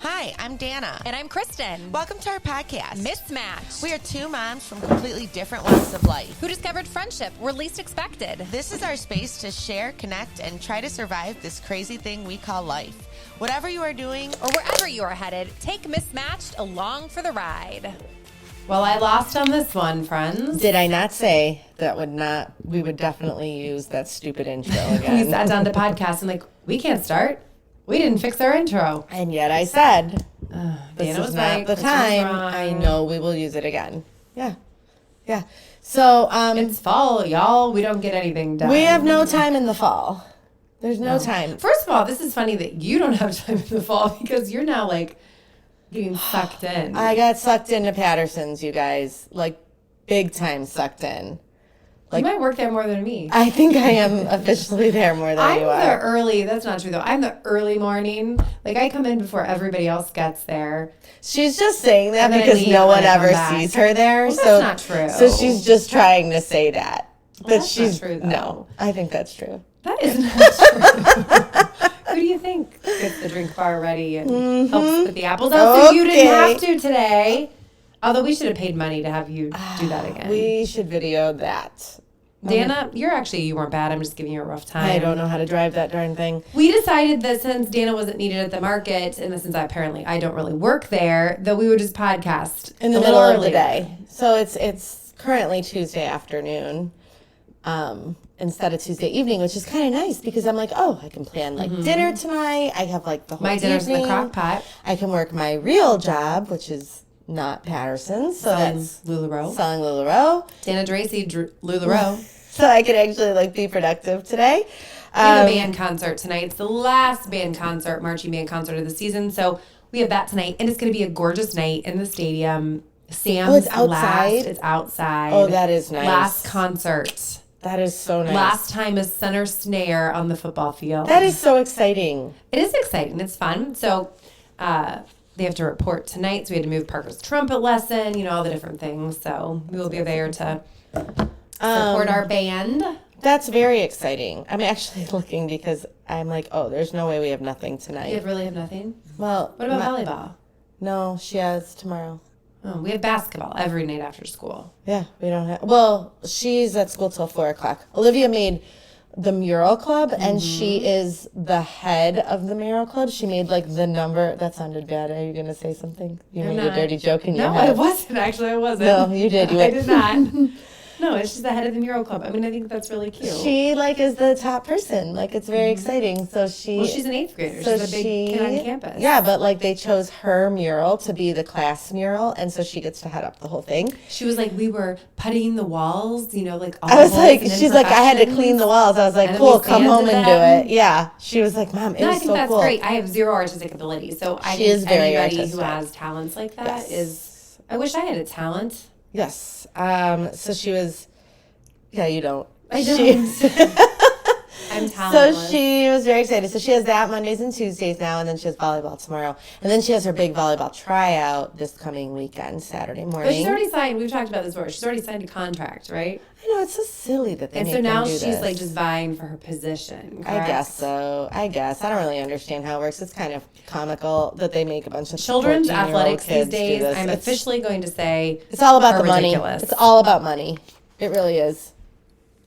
Hi, I'm Dana. And I'm Kristen. Welcome to our podcast, Mismatched. We are two moms from completely different walks of life who discovered friendship where least expected. This is our space to share, connect, and try to survive this crazy thing we call life. Whatever you are doing, or wherever you are headed, take Mismatched along for the ride. Well, I lost on this one, friends. Did I not say we would definitely use that stupid intro again? We sat down to podcast and we can't start. We didn't fix our intro. And yet I said, this Dana is was not right, the Kristen was time. wrong. I know we will use it again. Yeah. So, It's fall, y'all. We don't get anything done. we have no time in the fall. There's no time. First of all, this is funny that you don't have time in the fall because you're now getting sucked in. I got sucked into Patterson's, you guys. Big time sucked in. You might work there more than me. I think I am officially there more than I'm you the are. early, that's not true though. I'm the early morning. I come in before everybody else gets there. She's just saying that And then I because leave no when one I come ever back. sees her there. Well, so that's not true. So she's just trying to say that. But that's she's not true, though. no. I think that's true. That is not true. Who do you think gets the drink bar ready and helps put the apples out? So you didn't have to today. Although we should have paid money to have you do that again. We should video that. Dana, you weren't bad. I'm just giving you a rough time. I don't know how to drive that darn thing. We decided that since Dana wasn't needed at the market, and since I don't really work there, that we would just podcast In the a middle little of the earlier. day. So it's currently Tuesday afternoon. Instead of Tuesday evening, which is kind of nice because I'm I can plan dinner tonight. I have the whole My dinner's in the evening. crock pot. I can work my real job, which is not Patterson's. So that's LuLaRoe. selling LuLaRoe. Dana Dracy, LuLaRoe. So I can actually be productive today. We have a band concert tonight. It's the last marching band concert of the season. So we have that tonight, and it's going to be a gorgeous night in the stadium. Sam's it's outside? It's outside. Oh, that is nice. Last concert. That is so nice. Last time as center snare on the football field. That is so exciting. It is exciting. It's fun. So they have to report tonight. So we had to move Parker's trumpet lesson, all the different things. So we will be there to support our band. That's very exciting. I'm actually looking because I'm there's no way we have nothing tonight. You really have nothing? Well, What about volleyball? No, she has tomorrow. Oh, we have basketball every night after school. Yeah, we don't have. Well, she's at school till 4:00. Olivia made the mural club, and she is the head of the mural club. She made the number. That sounded bad. Are you gonna say something? You made a dirty joke in your No, head. it wasn't. Actually, I wasn't. No, you did. I did not. No, it's just the head of the mural club. I think that's really cute. She is the top person. It's very exciting. So she's an 8th grader. So she's a big kid on campus. Yeah, but they chose her mural to be the class mural, and so she gets to head up the whole thing. She was we were puttying the walls, all I was she's I had to clean the walls. I was cool, come home and do it. Yeah. She was Mom, it was I think so that's cool. great. I have zero artistic ability, so I She think is very anybody artistic. who has talents like that Yes. is. I wish I had a talent. Yes. So she was. Yeah, you don't. I She- don't. I'm So talentless. she was very excited. So she has that Mondays and Tuesdays now, and then she has volleyball tomorrow. And then she has her big volleyball tryout this coming weekend, Saturday morning. But she's already signed. We've talked about this before. She's already signed a contract, right? I know, it's so silly that they And make so now them do she's this. just vying for her position. I correct? guess so. I don't really understand how it works. It's kind of comical that they make a bunch of Children's 14-year-old athletics these kids do days, this. I'm It's- officially going to say It's all about are the money. ridiculous. It's all about money. It really is.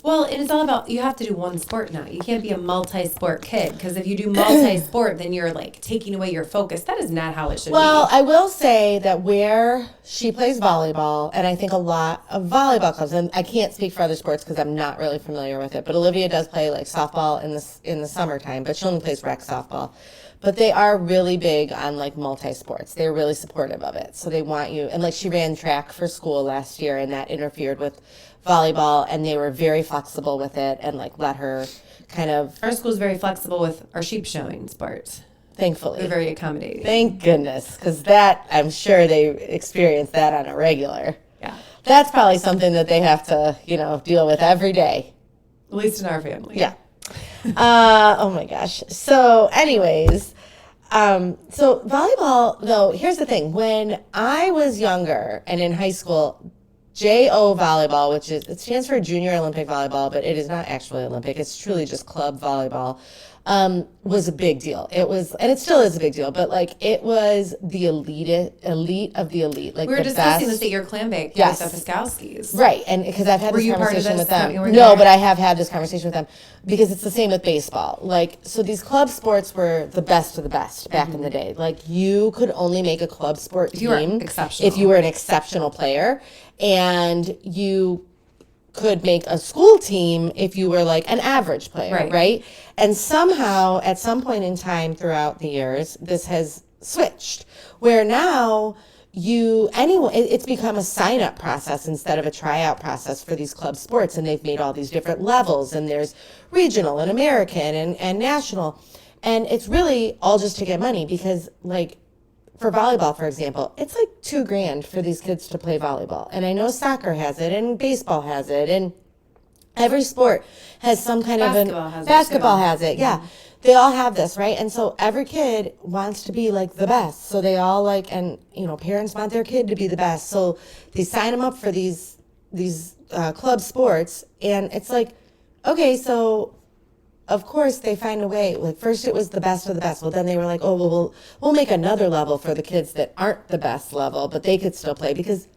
Well, and it's all about, you have to do one sport now. You can't be a multi-sport kid, because if you do multi-sport, then you're taking away your focus. That is not how it should Well, be. I will say that where she plays volleyball, and I think a lot of volleyball clubs, and I can't speak for other sports because I'm not really familiar with it, but Olivia does play softball in the summertime, but she only plays rec softball. But they are really big on multi-sports. They're really supportive of it. So they want you, and she ran track for school last year, and that interfered with volleyball, and they were very flexible with it and let her kind of, Our school's very flexible with our sheep showing sports. thankfully. They're very accommodating. Thank goodness, because that, I'm sure they experience that on a regular. Yeah. That's probably something that they have to, deal with every day. At least in our family. Yeah. Oh my gosh. So anyways, so volleyball, though, here's the thing. When I was younger and in high school, JO volleyball, which it stands for Junior Olympic Volleyball, but it is not actually Olympic. It's truly just club volleyball. was a big deal. It was, and it still is a big deal, but like it was the elite of the elite. Like We were the discussing best. this at your clam bake Yes. with the Piskowskis. Right, and because I've had Were this you part of conversation this with them. when you were No, there? but I have had this conversation with them because it's the same with baseball. Like, so these club sports were the best of the best back in the day. Like, you could only make a club sport you were team exceptional. if you were an exceptional player, and you could make a school team if you were like an average player, right? And somehow, at some point in time throughout the years, this has switched, where now it's become a sign-up process instead of a tryout process for these club sports, and they've made all these different levels, and there's regional and American and national, and it's really all just to get money because, like, for volleyball, for example, it's like $2,000 for these kids to play volleyball. And I know soccer has it, and baseball has it, and every sport has some kind basketball has it. Yeah. They all have this, right? And so every kid wants to be like the best. So they all and parents want their kid to be the best. So they sign them up for these club sports, and it's like, okay, so of course they find a way. Like, first it was the best of the best. Well, then they were like, oh, well, we'll make another level for the kids that aren't the best level, but they could still play because,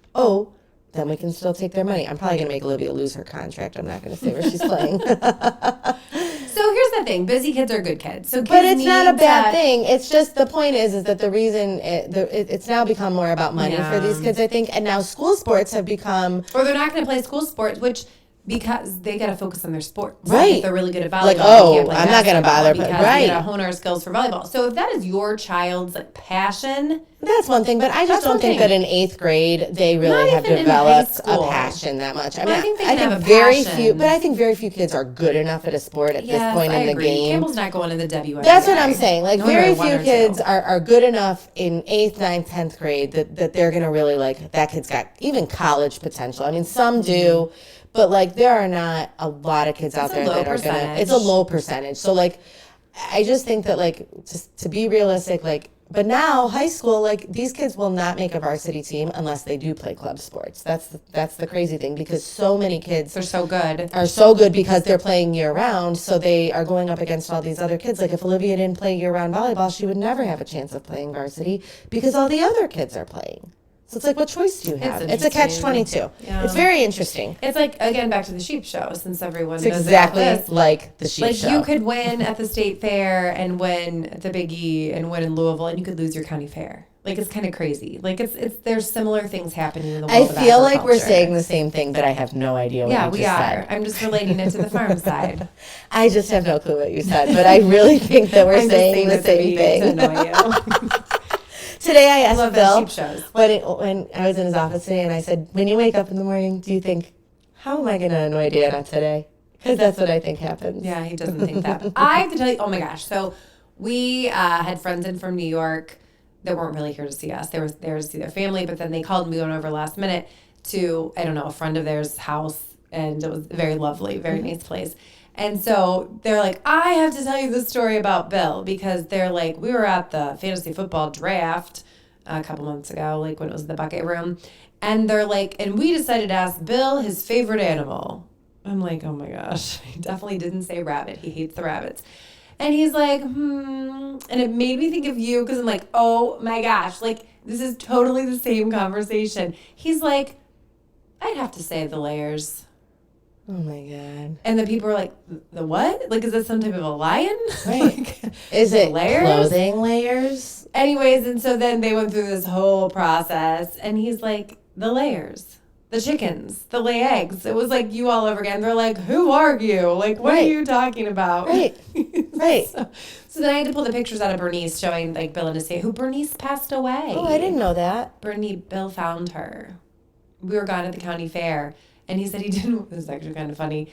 then we can still take their money. I'm probably going to make Olivia lose her contract. I'm not going to say where she's playing. So here's the thing. Busy kids are good kids. So But it's not a bad thing. It's just, the point is that the reason it's now become more about money for these kids, I think. And now school sports have become... Or they're not going to play school sports, because they got to focus on their sport. So Right. if they're really good at volleyball. Like, they can't play I'm not gonna basketball bother, because right. we got to hone our skills for volleyball. So if that is your child's passion, That's one thing, but I just That's one don't think thing. that in 8th grade they really Not have even in developed high a school. passion that much. I think they I can have a very passion. few, but I think very few kids are good enough at a sport at this point I in the agree. game. Campbell's not going in the WNBA. That's what I'm saying. Like, Only very one few or kids two. are good enough in 8th, 9th, 10th grade that they're going to really, like, that kid's got even college potential. I mean, some do, but, like, there are not a lot of kids out there that are going to, it's a low percentage. So, like, I just think that, like, just to be realistic, like, but now high school, like, these kids will not make a varsity team unless they do play club sports. That's the crazy thing, because so many kids They're so good. are so good because they're playing year round, so they are going up against all these other kids. Like, if Olivia didn't play year round volleyball, she would never have a chance of playing varsity because all the other kids are playing. So it's like, what choice do you have? It's a catch-22. Yeah. It's very interesting. It's like, again, back to the sheep show, since everyone It's does exactly this. like the sheep Like, show. you could win at the state fair and win at the Big E and win in Louisville, and you could lose your county fair. Like, it's kind of crazy. Like, it's there's similar things happening in the world I of feel like we're agriculture. saying the same thing, but I have no idea what Yeah, you we just are. said. I'm just relating it to the farm side. I just have no clue what you said, but I really think that we're I'm just saying the this to same be- thing. To annoy you. Today I asked love Bill the sheep shows. when I was in his office today, and I said, when you wake up in the morning, do you think, how am I going to annoy Dana today? Because that's what I think happens. Yeah, he doesn't think that. But I have to tell you, oh my gosh. So we had friends in from New York that weren't really here to see us. They were there to see their family, but then they called me over last minute to, I don't know, a friend of theirs' house. And it was very lovely, very nice place. And so they're like, I have to tell you this story about Bill, because they're like, we were at the fantasy football draft a couple months ago, like when it was the bucket room. And they're like, and we decided to ask Bill his favorite animal. I'm like, oh my gosh, he definitely didn't say rabbit. He hates the rabbits. And he's like, And it made me think of you, because I'm like, oh my gosh, like, this is totally the same conversation. He's like, I'd have to say the layers. Oh my God. And then people are like, the what? Like, is this some type of a lion? Right. Like, Is it layers? clothing layers? Anyways, and so then they went through this whole process, and he's like, the layers, the chickens, the lay eggs. It was like you all over again. They're like, who are you? Like, what are Right. you talking about? Right. Right. So then I had to pull the pictures out of Bernice showing, like, Bill and Estate, who Bernice passed away. Oh, I didn't know that. Bill found her. We were gone at the county fair. And he said he didn't, this is actually kind of funny,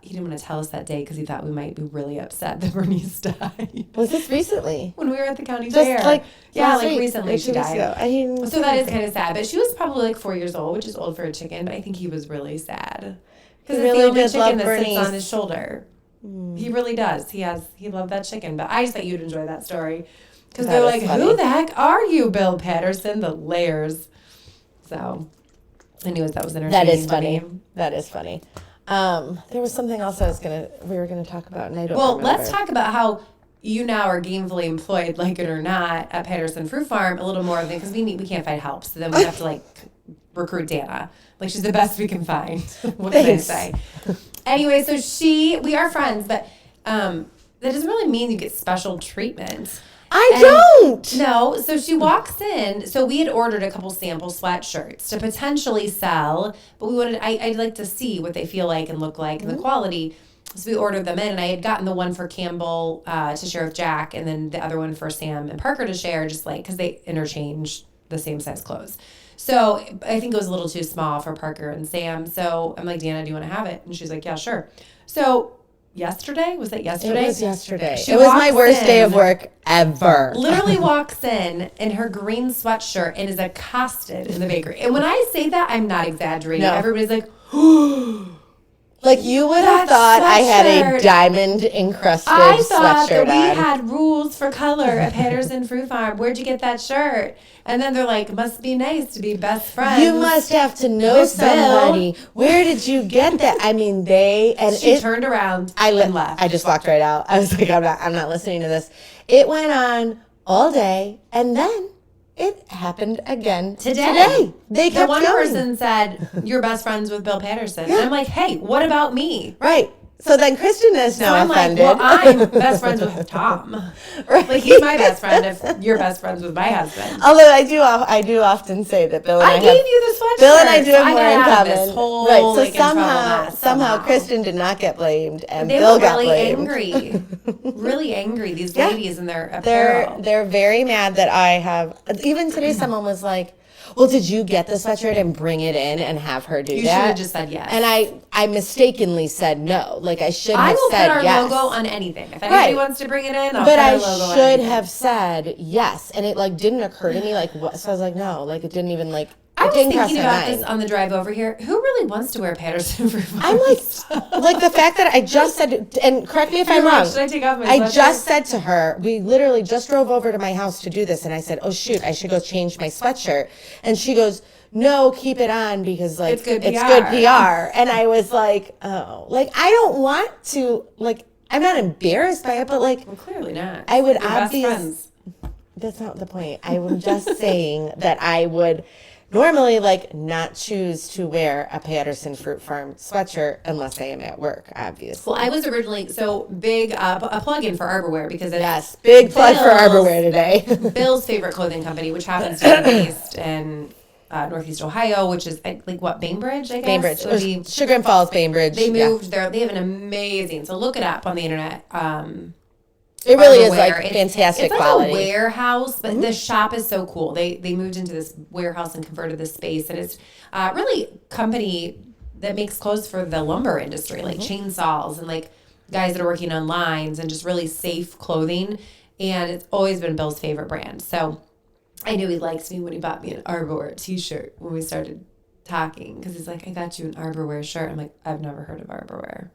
he didn't want to tell us that day because he thought we might be really upset that Bernice died. Was this recently? When we were at the county Just fair. like yeah, last like week, recently like she 2 weeks died. ago. I didn't So that is kind of sad. But she was probably like 4 years old, which is old for a chicken. But I think he was really sad. Because He it's really the only did love chicken that sits Bernice. on his shoulder. He really does. He loved that chicken. But I just thought you'd enjoy that story. Because That they're is like, funny. who the heck are you, Bill Patterson? The layers. So, anyways, that was entertaining. That is to funny. me. That is funny. There was something else we were gonna talk about, and I don't. Well, remember. let's talk about how you now are gainfully employed, like it or not, at Patterson Fruit Farm a little more than because we can't find help, so then we have to like recruit Dana. Like she's the best we can find. What can I say? Anyway, so we are friends, but that doesn't really mean you get special treatment. Don't. No, so she walks in. So we had ordered a couple sample sweatshirts to potentially sell, but I'd like to see what they feel like and look like and the quality. So we ordered them in, and I had gotten the one for Campbell to share with Jack, and then the other one for Sam and Parker to share, just like because they interchange the same size clothes. So I think it was a little too small for Parker and Sam. So I'm like, Deanna, do you want to have it? And she's like, yeah, sure. So yesterday? Was that yesterday? It was yesterday. She It was my walks worst day of in. work ever. Literally walks in her green sweatshirt and is accosted in the bakery. And when I say that, I'm not exaggerating. No. Everybody's like, Like you would have That thought I had a sweatshirt. diamond encrusted I thought sweatshirt that we on. had rules for color at Patterson Fruit Farm. Where'd you get that shirt? And then they're like, must be nice to be best friends. You must have to know with Bill. somebody. Where did you get that? I mean, She turned around and left. I just walked right out. I was like, I'm not listening to this. It went on all day, and then it happened again today. They The kept one going. person said, you're best friends with Bill Patterson. And I'm like, hey, what about me? Right. So then Kristen is So now I'm offended. like, well, I'm best friends with Tom. Like, he's my best friend if you're best friends with my husband. Although I do often say that Bill and I, I have, gave you the sweatshirt. Bill and I do have I more got in out of common. this whole, Right. So like, in trouble mess somehow Kristen did not get blamed, and They Bill were got really blamed. angry. Really angry, these Yeah. ladies in their apparel. They're very mad that I have. Even today, someone was like, "Well, did you get the sweatshirt and bring it in and have her do You that?" should have just said yes. And I mistakenly said no. Like I should I have will said put our yes. logo on anything. If anybody Right. wants to bring it in, I'll But put I our logo on should anything. have said yes, and it like didn't occur to me like what. So I was like, no, like it didn't even like. I it was didn't cross thinking my about mind. this on the drive over here. Who really wants to wear Patterson Fruit Farm? I'm like the fact that I just said, and correct me if I'm You're like, wrong. should I take off my I sweatshirt? just said to her, we literally just drove over to my house to do this, and I said, oh shoot, I should go change my sweatshirt, and she goes, no, keep it on because like It's good good PR. PR, and I was like, oh, like I don't want to, like I'm not embarrassed by it, but like Well, clearly not. I would You're best obviously. friends. That's not the point. I am just saying that I would normally like not choose to wear a Patterson Fruit Farm sweatshirt unless I am at work, obviously. Well, I was originally so big a plug-in for Arborwear because it's Yes, big plug for Bill's- Arborwear today. Bill's favorite clothing company, which happens to be based in Northeast Ohio, which is like what, Bainbridge, I guess? Bainbridge, Would be- Sugar and Falls, Bainbridge. They yeah. moved there. They have an amazing. So look it up on the internet. It really is Arborwear. like It's- fantastic it's like quality. a warehouse, but the shop is so cool. They moved into this warehouse and converted this space, and it's really a company that makes clothes for the lumber industry, like chainsaws and like guys that are working on lines and just really safe clothing. And it's always been Bill's favorite brand. So I knew he liked me when he bought me an Arborwear t-shirt when we started talking, because he's like, I got you an Arborwear shirt. I'm like, I've never heard of Arborwear.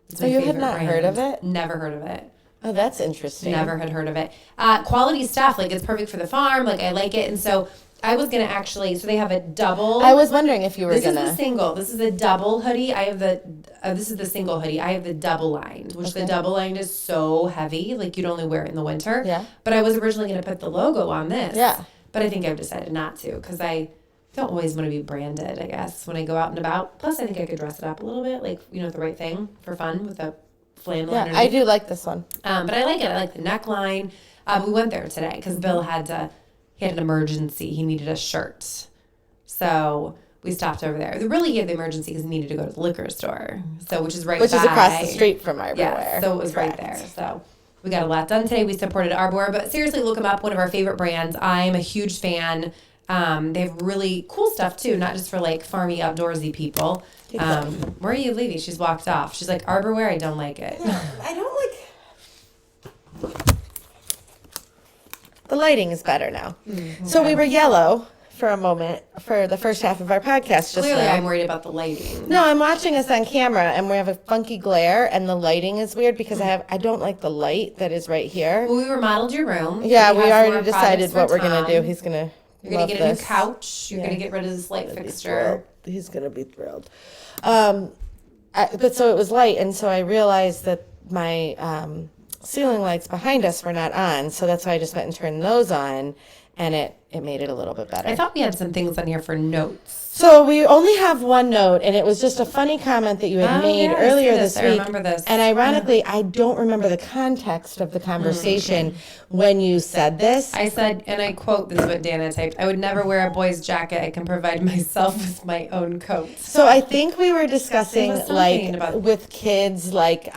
It's So my you had favorite not brand. heard of it? Never heard of it. Oh, that's interesting. Never had heard of it. Quality stuff, like it's perfect for the farm. Like I like it, and so I was gonna actually. So they have a double. I was wondering if you were This is gonna. the single. This is a double hoodie. I have the. This is the single hoodie. I have the double lined, which the double lined is so heavy, like you'd only wear it in the winter. Yeah. But I was originally gonna put the logo on this. Yeah. But I think I've decided not to because I don't always want to be branded. I guess when I go out and about. Plus, I think I could dress it up a little bit, like the right thing for fun with a flannel. Yeah, underneath. I do like this one. But I like it. I like the neckline. We went there today because Bill he had an emergency. He needed a shirt. So we stopped over there. Really, he had the emergency because he needed to go to the liquor store. So, which is right Which is across by- the street from Arborwear. Yeah, so it was right there. So we got a lot done today. We supported Arborwear, but seriously, look them up. One of our favorite brands. I'm a huge fan. They have really cool stuff too, not just for like farmy, outdoorsy people. Where are you leaving? She's walked off. She's like, Arborwear, I don't like it. I don't like. The lighting is better now. So we were yellow for a moment for the first half of our podcast just Clearly, now. I'm worried about the lighting. No, I'm watching us on camera and we have a funky glare and the lighting is weird because I don't like the light that is right here. Well, we remodeled your room. Yeah, we have some already more decided projects what for we're gonna do. Tom. He's gonna You're gonna love get this. a new couch. You're Yeah. gonna get rid of this light He's fixture. He's gonna be thrilled. but so it was light, and so I realized that my ceiling lights behind us were not on, so that's why I just went and turned those on, and it made it a little bit better. I thought we had some things on here for notes. So we only have one note, and it was just a funny comment that you had made earlier this week. I remember this. And ironically, I don't remember the context of the conversation when you said this. I said, and I quote, this is what Dana typed, I would never wear a boy's jacket. I can provide myself with my own coat. So I think we were discussing, There was something like, about- with kids, like,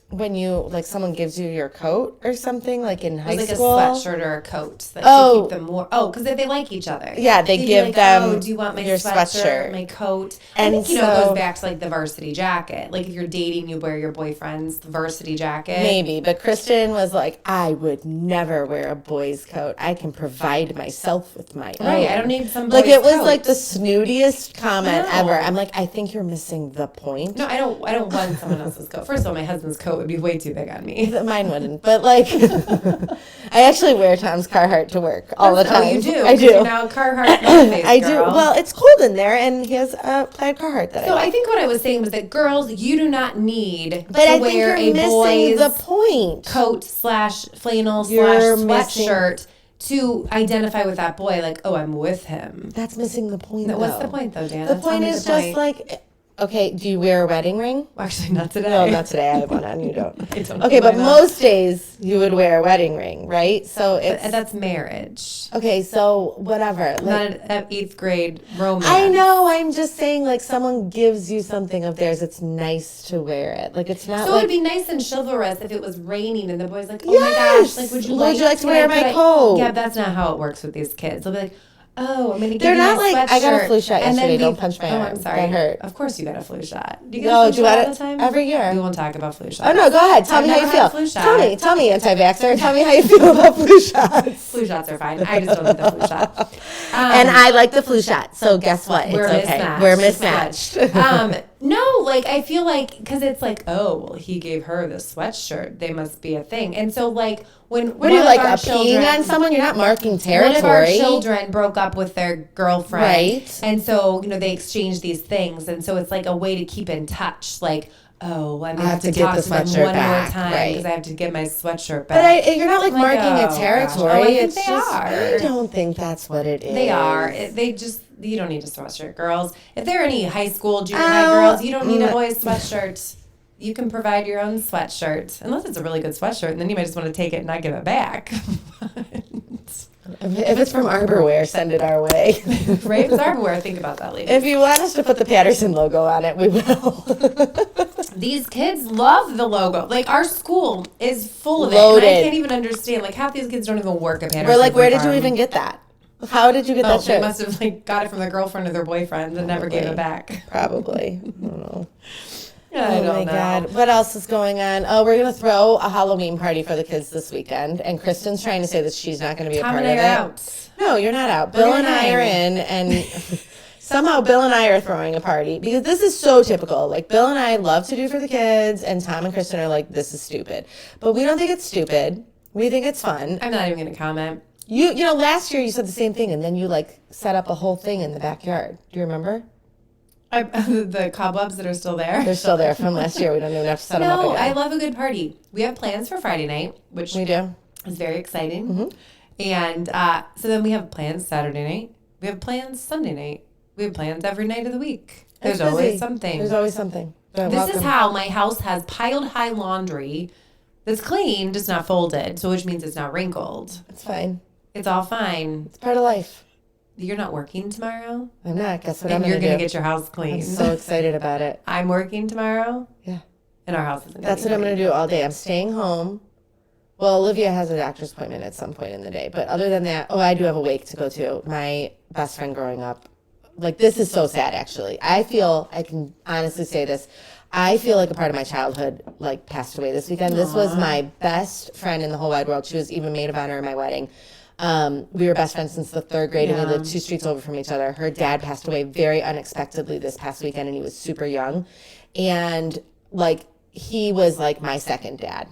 when you, like, someone gives you your coat or something, like in high It was like school. a sweatshirt or a coat. Like, Oh. to keep them warm. Oh, because they like each other. Yeah, they They'd be give like, them oh, do you want my your sweatshirt. my coat? And I think, it so- goes back to like the varsity jacket. Like if you're dating, you wear your boyfriend's varsity jacket. Maybe, but Kristen was like, I would never wear a boy's coat. I can provide myself with my own. Right, I don't need some Like, boy's it was coat. like the snootiest comment No. ever. I'm like, I think you're missing the point. No, I don't want someone else's coat. First of all, my husband's coat would be way too big on me. Mine wouldn't, but like, I actually wear Tom's Carhartt to work all the time. Oh, you do? I 'Cause do. You're now a Carhartt face I do. girl. Well, it's cold in there, and he has a plaid Carhartt that So I like. I think what I was saying was that girls, you do not need But to I think wear you're a missing boy's the point. coat / flannel / You're missing- sweatshirt to identify with that boy. Like, oh, I'm with him. That's missing the point. No, what's though. the point, though, Dana? The Tell point me is the just point. like, okay, do you wear a wedding ring? Well, actually, not today. No, not today. I have one on. You don't. I don't Okay, know but why not. most days you would wear a wedding ring, right? So it's But that's marriage, okay. So whatever. Like, not an 8th grade romance. I know. I'm just saying, like, someone gives you something of theirs. It's nice to wear it. Like, it's not So like. it'd be nice and chivalrous if it was raining and the boy's like, oh Yes! my gosh, like, would you like to wear my could coat? Yeah, that's not how it works with these kids. They'll be like, oh, I'm going to give They're you not my like, I got a sweatshirt, flu shot and then yesterday. we- Don't punch my Oh, arm. I'm sorry. That hurt. Of course you got a flu shot. Do you get No, a do flu you shot want all it the time? every year? We won't talk about flu shots. Oh no, go ahead. Tell I've me how you never had feel. a flu shot. Tell me, anti-vaxxer. Tell me how you feel about flu shots. Flu shots are fine. I just don't need the flu shot. And I like the flu shot. So guess what? We're It's okay. mismatched. We're mismatched. No, like I feel like because it's like, oh, well, he gave her the sweatshirt. They must be a thing. And so like when What are you one like, of our peeing on someone? You're not marking territory. One of our children broke up with their girlfriend. Right. And so, they exchange these things. And so it's like a way to keep in touch. Like, oh, I have to get talk the to them sweatshirt one back, more time right. because I have to get my sweatshirt But back. you're not like Like, marking oh, a gosh. territory. Oh, I think it's they just, are. I don't think that's what it is. They are. You don't need a sweatshirt, girls. If there are any high school, junior high Oh, girls, you don't need a boy's sweatshirt. You can provide your own sweatshirt. Unless it's a really good sweatshirt, and then you might just want to take it and not give it back. If it's from Arborwear, send it our way. Right? It's Arborwear. Think about that, ladies. If you want us to put the Patterson logo on it, we will. These kids love the logo. Like, our school is full of it. Loaded. And I can't even understand. Like, half these kids don't even work at Patterson. We're like, where did you Farm. even get that? How did you get Oh, that they shirt? must have like got it from their girlfriend or their boyfriend and never gave it back. Probably. I don't know. I Oh don't my know. God. What else is going on? Oh, we're going to throw a Halloween party for the kids this weekend. And Kristen's trying to say that she's not going to be Tom a part and of I it. are out. No, you're not out. Bill We're and I are in, and somehow Bill and I are throwing a party because this is so typical. Like, Bill and I love to do for the kids, and Tom and Kristen are like, this is stupid. But we don't think it's stupid. We think it's fun. I'm not even going to comment. You know, last year you said the same thing, and then you like set up a whole thing in the backyard. Do you remember? The cobwebs that are still there. They're still there from last year. We don't even have to set them up No, again. I love a good party. We have plans for Friday night, which We do. is very exciting. Mm-hmm. And so then we have plans Saturday night. We have plans Sunday night. We have plans every night of the week. There's It's busy. always something. There's always something. You're This welcome. is how my house has piled high laundry that's clean, just not folded. So which means it's not wrinkled. It's fine. It's all fine. It's part of life. You're not working tomorrow? I'm not. Guess what And I'm you're going to going do? to get your house clean. I'm so excited about it. I'm working tomorrow, Yeah. and our house isn't That's what I'm going to do all day. I'm staying home. Well, Olivia has a doctor's appointment at some point in the day. But other than that, I do have a wake to go to. My best friend growing up, like, this is so sad, actually. I can honestly say this. I feel like a part of my childhood, like, passed away this weekend. This was my best friend in the whole wide world. She was even maid of honor in my wedding. We were best friends since the 3rd grade, and we lived 2 streets over from each other. Her dad passed away very unexpectedly this past weekend, and he was super young. And, like, he was, like, my second dad.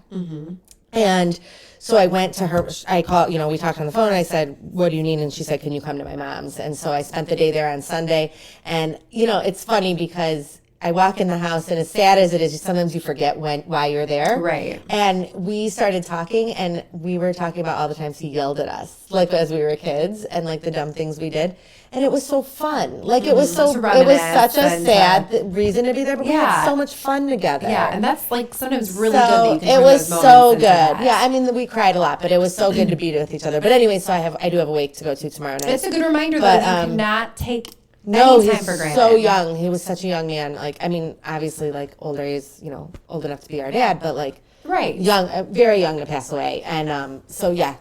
And so I went to her, we talked on the phone, and I said, what do you need? And she said, can you come to my mom's? And so I spent the day there on Sunday. And, it's funny because I walk in the house, and as sad as it is, sometimes you forget why you're there. Right. And we started talking, and we were talking about all the times he yelled at us, like as we were kids, and like the dumb things we did. And it was so fun. Like it was To it was reminisce such a and, sad reason to be there, but we had Yeah. so much fun together. Yeah, and that's like sometimes really So good that you can it turn was those so moments good. into that. Yeah, I mean we cried a lot, but it was so good to be with each other. But anyway, so I do have a wake to go to tomorrow night. It's a good reminder But, that you cannot take No, any time he's for granted. so young. He was such a young man. Like, I mean, obviously, like older, he's old enough to be our dad, but like Right. young, very young to pass away. And so yeah,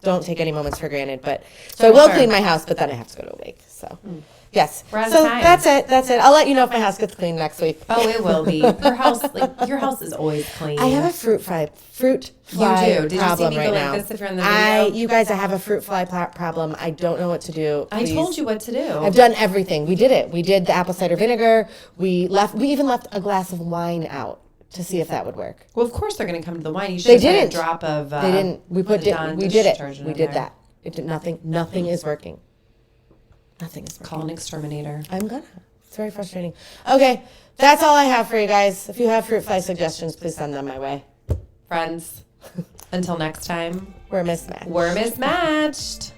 don't take any moments for granted. But so I will Sure. clean my house, but then I have to go to a wake. So yes, We're out of so time. that's it. I'll let you know if my house gets cleaned next week. Oh, it will be. Your house is always clean. I have a fruit fly You do. Did you see problem me right go now. like this if you're in the video? You guys, I have a fruit fly problem. I don't know what to do. I Please. told you what to do. I've done everything. We did it. We did the apple cider vinegar. We even left a glass of wine out to see if that would work. Well, of course they're going to come to the wine. You should They have put didn't. a drop of. They didn't. We the Dawn did dish it. detergent We in did there. that. It did nothing. Nothing is working. Nothing is working. Call an exterminator. I'm gonna. It's very frustrating. Okay, that's all I have for you guys. If you have fruit fly suggestions, please send them my way. Friends, until next time, We're mismatched. we're mismatched.